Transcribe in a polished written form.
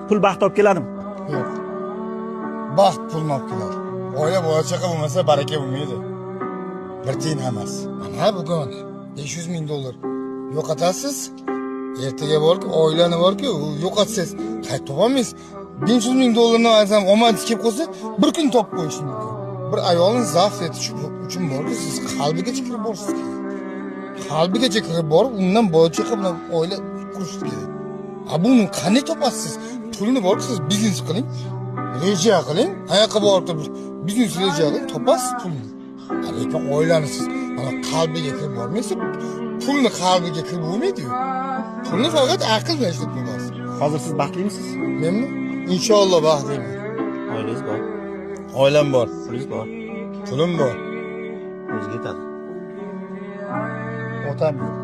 pul baxt olib keladimi? Yo'q. Baxt pulni olib keladi. Oila bola chaqa bo'lmasa baraka bo'lmaydi. Bir tiyin emas. Mana bugun 500 ming dollar yo'qotasiz. Ertaga borki, oilani borki, yo'qotsangiz qaytib topolmaysiz. 500 ming dollarni olsam, omadi kelib qolsa, bir kun topib qo'yish mumkin. Bir ayolni zaft etish uchun borki, siz qalbigacha kirib borsiz kerak. Qalbigacha kirib borib, undan bola chaqa bilan oila qurish kerak. Buni qanday topasiz? Pulni borki, siz biznes qiling, reja qiling, qayoqqa borib turib biznes reja qiling, topasiz pulni. Lekin oilani siz mana qalbiga kirib bormaysiz, pulni qalbiga kirib bo'lmaydi-ku. Pulni faqat aql bilan ishlatib bo'lasiz. Hozir siz baxtlimisiz? Menmi? Inshaalloh baxtliman. Oilangiz bor, Oilam bor, pulingiz bor, pulim bor. o'ziga yetadi. Otam yo'q.